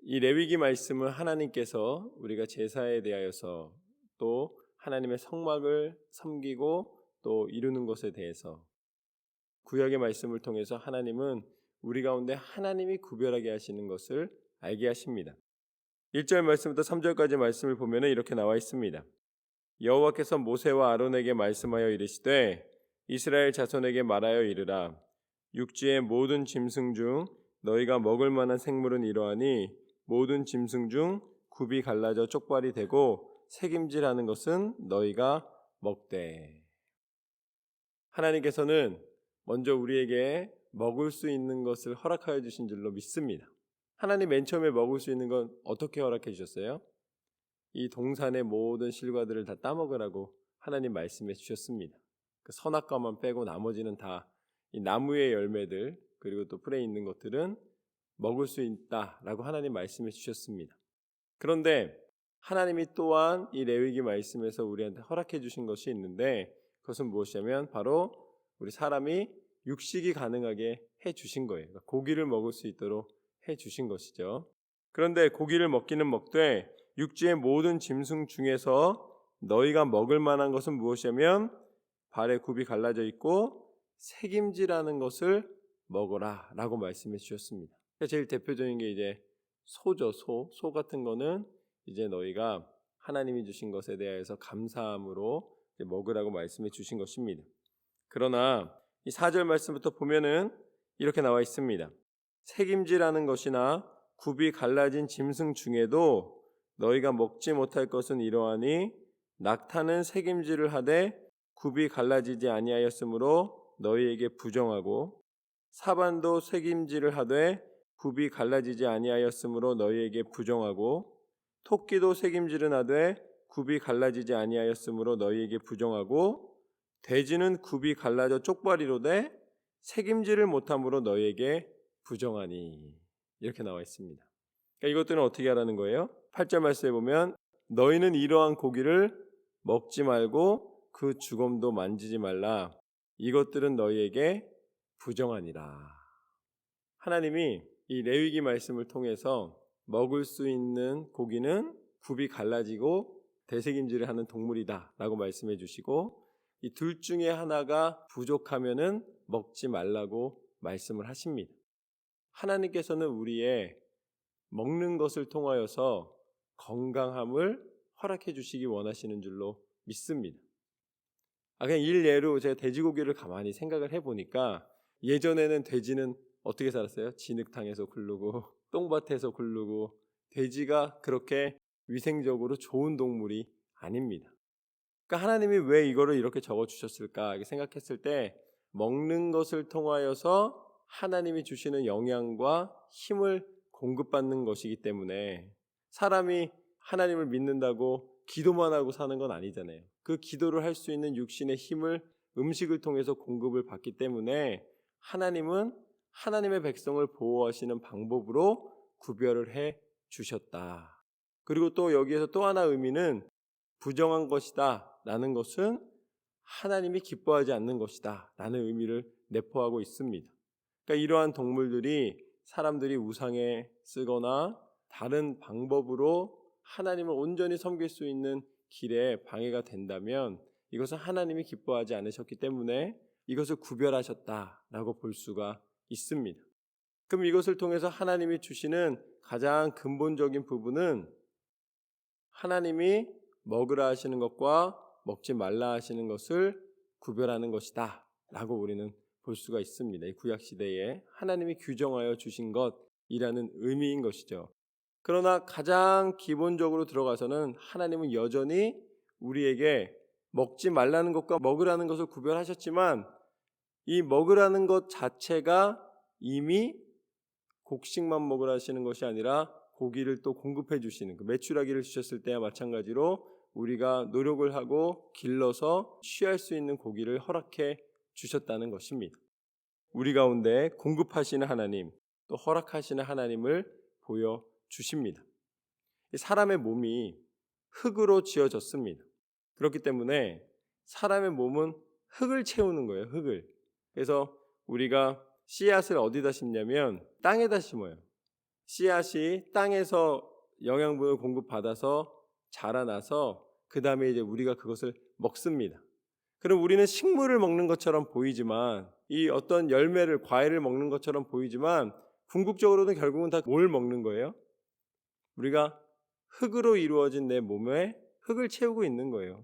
이 레위기 말씀은 하나님께서 우리가 제사에 대하여서 또 하나님의 성막을 섬기고 또 이루는 것에 대해서 구약의 말씀을 통해서 하나님은 우리 가운데 하나님이 구별하게 하시는 것을 알게 하십니다. 1절 말씀부터 3절까지 말씀을 보면 이렇게 나와 있습니다. 여호와께서 모세와 아론에게 말씀하여 이르시되 이스라엘 자손에게 말하여 이르라. 육지의 모든 짐승 중 너희가 먹을 만한 생물은 이러하니 모든 짐승 중 굽이 갈라져 쪽발이 되고 새김질하는 것은 너희가 먹되. 하나님께서는 먼저 우리에게 먹을 수 있는 것을 허락하여 주신 줄로 믿습니다. 하나님 맨 처음에 먹을 수 있는 건 어떻게 허락해 주셨어요? 이 동산의 모든 실과들을 다 따먹으라고 하나님 말씀해 주셨습니다. 그 선악과만 빼고 나머지는 다 이 나무의 열매들 그리고 또 풀에 있는 것들은 먹을 수 있다라고 하나님 말씀해 주셨습니다. 그런데 하나님이 또한 이 레위기 말씀에서 우리한테 허락해 주신 것이 있는데 그것은 무엇이냐면 바로 우리 사람이 육식이 가능하게 해 주신 거예요. 그러니까 고기를 먹을 수 있도록 해 주신 것이죠. 그런데 고기를 먹기는 먹되 육지의 모든 짐승 중에서 너희가 먹을 만한 것은 무엇이냐면 발에 굽이 갈라져 있고 새김질하는 것을 먹어라 라고 말씀해 주셨습니다. 제일 대표적인 게 이제 소죠. 소 같은 거는 이제 너희가 하나님이 주신 것에 대해서 감사함으로 먹으라고 말씀해 주신 것입니다. 그러나 이 4절 말씀부터 보면은 이렇게 나와 있습니다. 새김질하는 것이나 굽이 갈라진 짐승 중에도 너희가 먹지 못할 것은 이러하니 낙타는 새김질을 하되 굽이 갈라지지 아니하였으므로 너희에게 부정하고 사반도 새김질을 하되 굽이 갈라지지 아니하였으므로 너희에게 부정하고 토끼도 새김질은 하되 굽이 갈라지지 아니하였으므로 너희에게 부정하고 돼지는 굽이 갈라져 쪽발이로되 새김질을 못함으로 너희에게 부정하니 이렇게 나와 있습니다. 그러니까 이것들은 어떻게 하라는 거예요? 8절 말씀에 보면 너희는 이러한 고기를 먹지 말고 그 주검도 만지지 말라. 이것들은 너희에게 부정하니라. 하나님이 이 레위기 말씀을 통해서 먹을 수 있는 고기는 굽이 갈라지고 대새김질을 하는 동물이다 라고 말씀해 주시고 이 둘 중에 하나가 부족하면은 먹지 말라고 말씀을 하십니다. 하나님께서는 우리의 먹는 것을 통하여서 건강함을 허락해 주시기 원하시는 줄로 믿습니다. 그냥 일례로 제가 돼지고기를 가만히 생각을 해보니까 예전에는 돼지는 어떻게 살았어요? 진흙탕에서 굴르고 똥밭에서 굴르고 돼지가 그렇게 위생적으로 좋은 동물이 아닙니다. 그러니까 하나님이 왜 이거를 이렇게 적어주셨을까 생각했을 때 먹는 것을 통하여서 하나님이 주시는 영양과 힘을 공급받는 것이기 때문에 사람이 하나님을 믿는다고 기도만 하고 사는 건 아니잖아요. 그 기도를 할 수 있는 육신의 힘을 음식을 통해서 공급을 받기 때문에 하나님은 하나님의 백성을 보호하시는 방법으로 구별을 해 주셨다. 그리고 또 여기에서 또 하나 의미는 부정한 것이다 라는 것은 하나님이 기뻐하지 않는 것이다 라는 의미를 내포하고 있습니다. 그러니까 이러한 동물들이 사람들이 우상에 쓰거나 다른 방법으로 하나님을 온전히 섬길 수 있는 길에 방해가 된다면 이것은 하나님이 기뻐하지 않으셨기 때문에 이것을 구별하셨다라고 볼 수가 있습니다. 그럼 이것을 통해서 하나님이 주시는 가장 근본적인 부분은 하나님이 먹으라 하시는 것과 먹지 말라 하시는 것을 구별하는 것이다 라고 우리는 볼 수가 있습니다. 이 구약시대에 하나님이 규정하여 주신 것이라는 의미인 것이죠. 그러나 가장 기본적으로 들어가서는 하나님은 여전히 우리에게 먹지 말라는 것과 먹으라는 것을 구별하셨지만 이 먹으라는 것 자체가 이미 곡식만 먹으라 하시는 것이 아니라 고기를 또 공급해 주시는 그 메추라기를 주셨을 때와 마찬가지로 우리가 노력을 하고 길러서 취할 수 있는 고기를 허락해 주셨다는 것입니다. 우리 가운데 공급하시는 하나님 또 허락하시는 하나님을 보여주십니다. 사람의 몸이 흙으로 지어졌습니다. 그렇기 때문에 사람의 몸은 흙을 채우는 거예요. 흙을. 그래서 우리가 씨앗을 어디다 심냐면 땅에다 심어요. 씨앗이 땅에서 영양분을 공급받아서 자라나서 그 다음에 이제 우리가 그것을 먹습니다. 그럼 우리는 식물을 먹는 것처럼 보이지만, 이 어떤 열매를, 과일을 먹는 것처럼 보이지만, 궁극적으로는 결국은 다 뭘 먹는 거예요? 우리가 흙으로 이루어진 내 몸에 흙을 채우고 있는 거예요.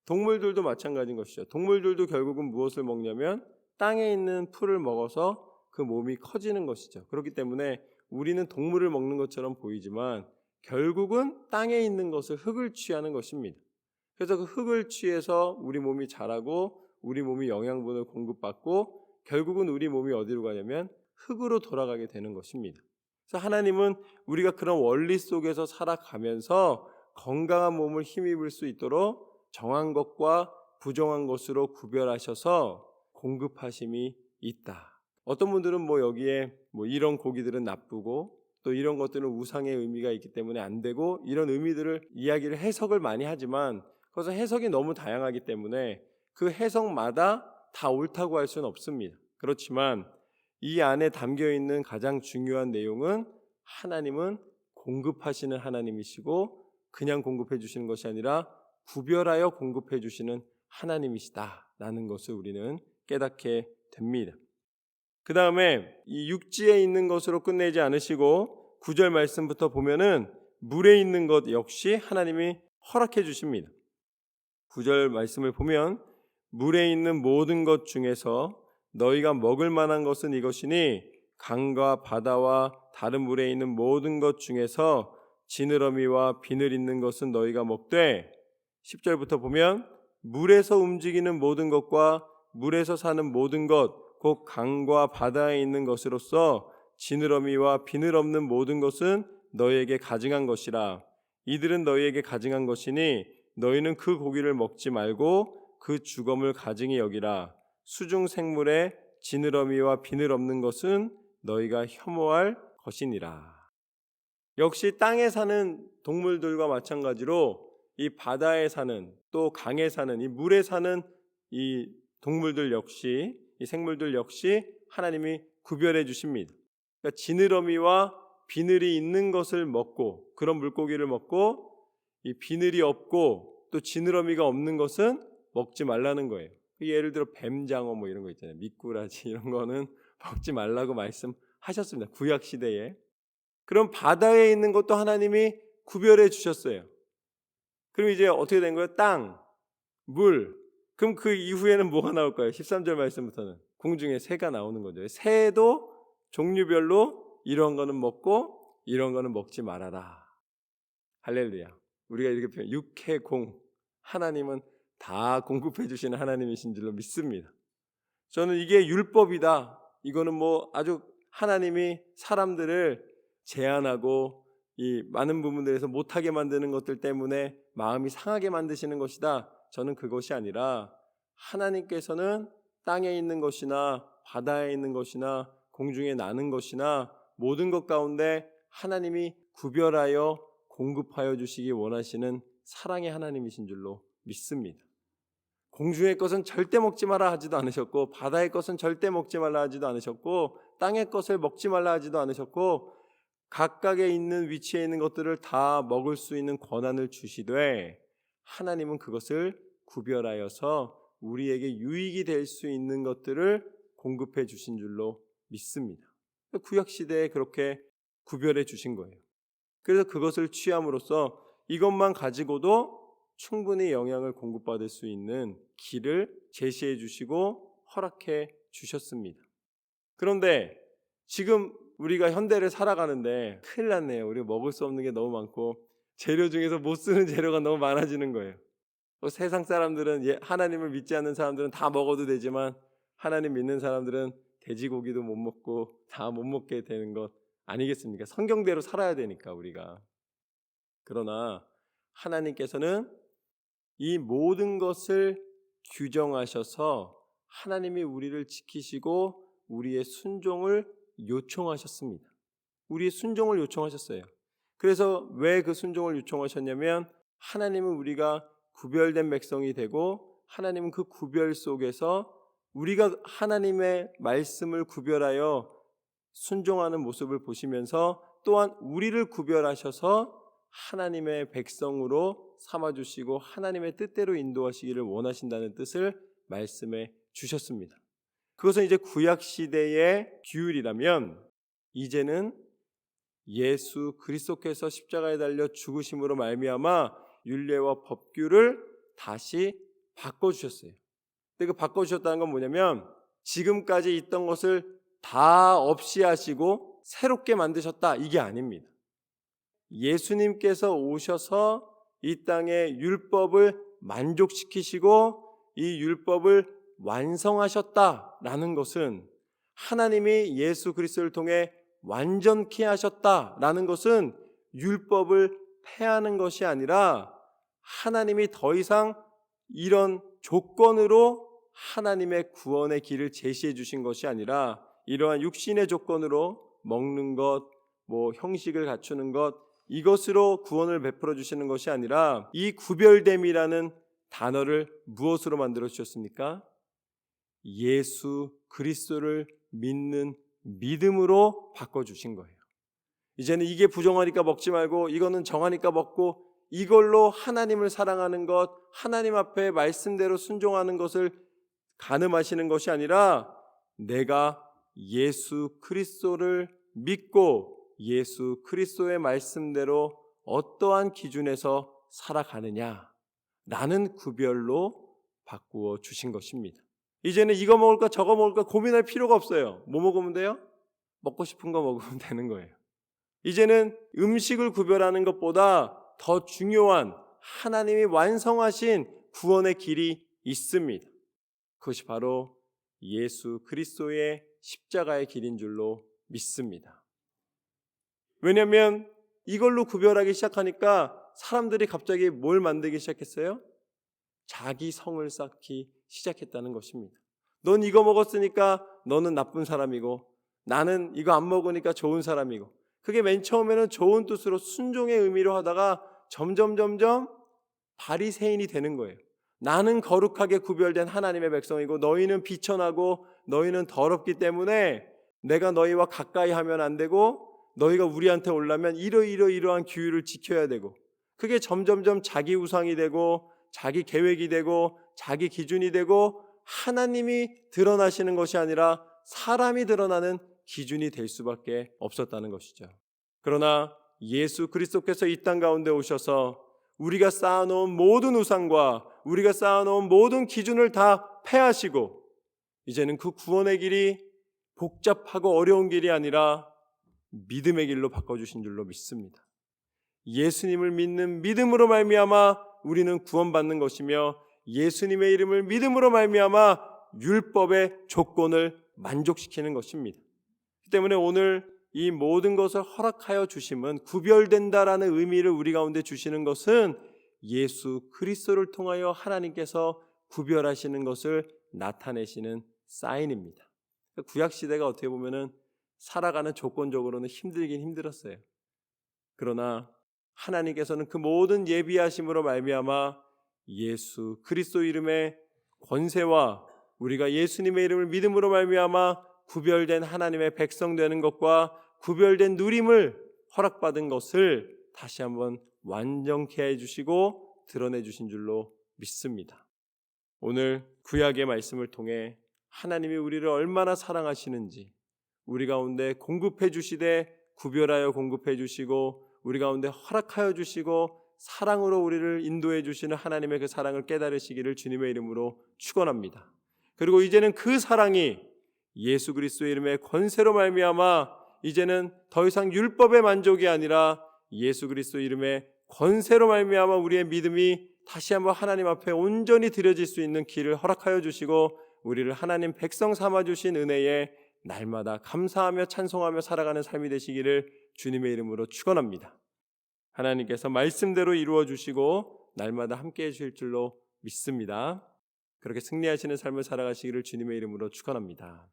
동물들도 마찬가지인 것이죠. 동물들도 결국은 무엇을 먹냐면 땅에 있는 풀을 먹어서 그 몸이 커지는 것이죠. 그렇기 때문에 우리는 동물을 먹는 것처럼 보이지만 결국은 땅에 있는 것을, 흙을 취하는 것입니다. 그래서 그 흙을 취해서 우리 몸이 자라고 우리 몸이 영양분을 공급받고 결국은 우리 몸이 어디로 가냐면 흙으로 돌아가게 되는 것입니다. 그래서 하나님은 우리가 그런 원리 속에서 살아가면서 건강한 몸을 힘입을 수 있도록 정한 것과 부정한 것으로 구별하셔서 공급하심이 있다. 어떤 분들은 뭐 여기에 뭐 이런 고기들은 나쁘고 또 이런 것들은 우상의 의미가 있기 때문에 안 되고 이런 의미들을 이야기를 해석을 많이 하지만 그것은 해석이 너무 다양하기 때문에 그 해석마다 다 옳다고 할 수는 없습니다. 그렇지만 이 안에 담겨 있는 가장 중요한 내용은 하나님은 공급하시는 하나님이시고 그냥 공급해 주시는 것이 아니라 구별하여 공급해 주시는 하나님이시다라는 것을 우리는 깨닫게 됩니다. 그 다음에 이 육지에 있는 것으로 끝내지 않으시고 9절 말씀부터 보면은 물에 있는 것 역시 하나님이 허락해 주십니다. 9절 말씀을 보면 물에 있는 모든 것 중에서 너희가 먹을 만한 것은 이것이니 강과 바다와 다른 물에 있는 모든 것 중에서 지느러미와 비늘 있는 것은 너희가 먹되 10절부터 보면 물에서 움직이는 모든 것과 물에서 사는 모든 것 곧 강과 바다에 있는 것으로서 지느러미와 비늘 없는 모든 것은 너희에게 가증한 것이라. 이들은 너희에게 가증한 것이니 너희는 그 고기를 먹지 말고 그 주검을 가증히 여기라. 수중 생물에 지느러미와 비늘 없는 것은 너희가 혐오할 것이니라. 역시 땅에 사는 동물들과 마찬가지로 이 바다에 사는 또 강에 사는 이 물에 사는 이 동물들 역시 이 생물들 역시 하나님이 구별해 주십니다. 그러니까 지느러미와 비늘이 있는 것을 먹고 그런 물고기를 먹고 이 비늘이 없고 또 지느러미가 없는 것은 먹지 말라는 거예요. 예를 들어 뱀장어 뭐 이런 거 있잖아요. 미꾸라지 이런 거는 먹지 말라고 말씀하셨습니다. 구약 시대에. 그럼 바다에 있는 것도 하나님이 구별해 주셨어요. 그럼 이제 어떻게 된 거예요? 땅, 물. 그럼 그 이후에는 뭐가 나올까요? 13절 말씀부터는 공중에 새가 나오는 거죠. 새도 종류별로 이런 거는 먹고 이런 거는 먹지 말아라. 할렐루야. 우리가 이렇게 표현 육해공, 하나님은 다 공급해 주시는 하나님이신 줄로 믿습니다. 저는 이게 율법이다. 이거는 뭐 아주 하나님이 사람들을 제한하고 이 많은 부분들에서 못하게 만드는 것들 때문에 마음이 상하게 만드시는 것이다. 저는 그것이 아니라 하나님께서는 땅에 있는 것이나 바다에 있는 것이나 공중에 나는 것이나 모든 것 가운데 하나님이 구별하여 공급하여 주시기 원하시는 사랑의 하나님이신 줄로 믿습니다. 공중의 것은 절대 먹지 마라 하지도 않으셨고 바다의 것은 절대 먹지 말라 하지도 않으셨고 땅의 것을 먹지 말라 하지도 않으셨고 각각에 있는 위치에 있는 것들을 다 먹을 수 있는 권한을 주시되 하나님은 그것을 구별하여서 우리에게 유익이 될 수 있는 것들을 공급해 주신 줄로 믿습니다. 구약시대에 그렇게 구별해 주신 거예요. 그래서 그것을 취함으로써 이것만 가지고도 충분히 영양을 공급받을 수 있는 길을 제시해 주시고 허락해 주셨습니다. 그런데 지금 우리가 현대를 살아가는데 큰일 났네요. 우리가 먹을 수 없는 게 너무 많고 재료 중에서 못 쓰는 재료가 너무 많아지는 거예요. 세상 사람들은 하나님을 믿지 않는 사람들은 다 먹어도 되지만 하나님 믿는 사람들은 돼지고기도 못 먹고 다 못 먹게 되는 것 아니겠습니까? 성경대로 살아야 되니까 우리가. 그러나 하나님께서는 이 모든 것을 규정하셔서 하나님이 우리를 지키시고 우리의 순종을 요청하셨습니다. 우리의 순종을 요청하셨어요. 그래서 왜 그 순종을 요청하셨냐면 하나님은 우리가 구별된 백성이 되고 하나님은 그 구별 속에서 우리가 하나님의 말씀을 구별하여 순종하는 모습을 보시면서 또한 우리를 구별하셔서 하나님의 백성으로 삼아주시고 하나님의 뜻대로 인도하시기를 원하신다는 뜻을 말씀해 주셨습니다. 그것은 이제 구약시대의 규율이라면 이제는 예수 그리스도께서 십자가에 달려 죽으심으로 말미암아 율례와 법규를 다시 바꿔주셨어요. 근데 그 바꿔주셨다는 건 뭐냐면 지금까지 있던 것을 다 없이 하시고 새롭게 만드셨다, 이게 아닙니다. 예수님께서 오셔서 이 땅의 율법을 만족시키시고 이 율법을 완성하셨다라는 것은, 하나님이 예수 그리스도를 통해 완전케 하셨다라는 것은 율법을 폐하는 것이 아니라 하나님이 더 이상 이런 조건으로 하나님의 구원의 길을 제시해 주신 것이 아니라 이러한 육신의 조건으로 먹는 것, 형식을 갖추는 것, 이것으로 구원을 베풀어 주시는 것이 아니라 이 구별됨이라는 단어를 무엇으로 만들어 주셨습니까? 예수 그리스도를 믿는 믿음으로 바꿔주신 거예요. 이제는 이게 부정하니까 먹지 말고 이거는 정하니까 먹고, 이걸로 하나님을 사랑하는 것, 하나님 앞에 말씀대로 순종하는 것을 가늠하시는 것이 아니라 내가 예수 그리스도를 믿고 예수 그리스도의 말씀대로 어떠한 기준에서 살아가느냐라는 구별로 바꾸어 주신 것입니다. 이제는 이거 먹을까 저거 먹을까 고민할 필요가 없어요. 뭐 먹으면 돼요? 먹고 싶은 거 먹으면 되는 거예요. 이제는 음식을 구별하는 것보다 더 중요한 하나님이 완성하신 구원의 길이 있습니다. 그것이 바로 예수 그리스도의 십자가의 길인 줄로 믿습니다. 왜냐하면 이걸로 구별하기 시작하니까 사람들이 갑자기 뭘 만들기 시작했어요? 자기 성을 쌓기 시작했다는 것입니다. 넌 이거 먹었으니까 너는 나쁜 사람이고 나는 이거 안 먹으니까 좋은 사람이고, 그게 맨 처음에는 좋은 뜻으로 순종의 의미로 하다가 점점 바리새인이 되는 거예요. 나는 거룩하게 구별된 하나님의 백성이고 너희는 비천하고 너희는 더럽기 때문에 내가 너희와 가까이 하면 안 되고 너희가 우리한테 오려면 이러한 규율을 지켜야 되고, 그게 점점 자기 우상이 되고 자기 계획이 되고 자기 기준이 되고 하나님이 드러나시는 것이 아니라 사람이 드러나는 기준이 될 수밖에 없었다는 것이죠. 그러나 예수 그리스도께서 이 땅 가운데 오셔서 우리가 쌓아놓은 모든 우상과 우리가 쌓아놓은 모든 기준을 다 폐하시고 이제는 그 구원의 길이 복잡하고 어려운 길이 아니라 믿음의 길로 바꿔주신 줄로 믿습니다. 예수님을 믿는 믿음으로 말미암아 우리는 구원받는 것이며 예수님의 이름을 믿음으로 말미암아 율법의 조건을 만족시키는 것입니다. 그렇기 때문에 오늘 이 모든 것을 허락하여 주심은, 구별된다라는 의미를 우리 가운데 주시는 것은 예수 그리스도를 통하여 하나님께서 구별하시는 것을 나타내시는 사인입니다. 구약시대가 어떻게 보면은 살아가는 조건적으로는 힘들긴 힘들었어요. 그러나 하나님께서는 그 모든 예비하심으로 말미암아 예수 그리스도 이름의 권세와 우리가 예수님의 이름을 믿음으로 말미암아 구별된 하나님의 백성 되는 것과 구별된 누림을 허락받은 것을 다시 한번 완전케 해주시고 드러내 주신 줄로 믿습니다. 오늘 구약의 말씀을 통해 하나님이 우리를 얼마나 사랑하시는지 우리 가운데 공급해 주시되 구별하여 공급해 주시고 우리 가운데 허락하여 주시고 사랑으로 우리를 인도해 주시는 하나님의 그 사랑을 깨달으시기를 주님의 이름으로 축원합니다. 그리고 이제는 그 사랑이 예수 그리스도의 이름의 권세로 말미암아 이제는 더 이상 율법의 만족이 아니라 예수 그리스도 이름의 권세로 말미암아 우리의 믿음이 다시 한번 하나님 앞에 온전히 드려질 수 있는 길을 허락하여 주시고 우리를 하나님 백성 삼아 주신 은혜에 날마다 감사하며 찬송하며 살아가는 삶이 되시기를 주님의 이름으로 축원합니다. 하나님께서 말씀대로 이루어 주시고 날마다 함께해 주실 줄로 믿습니다. 그렇게 승리하시는 삶을 살아가시기를 주님의 이름으로 축원합니다.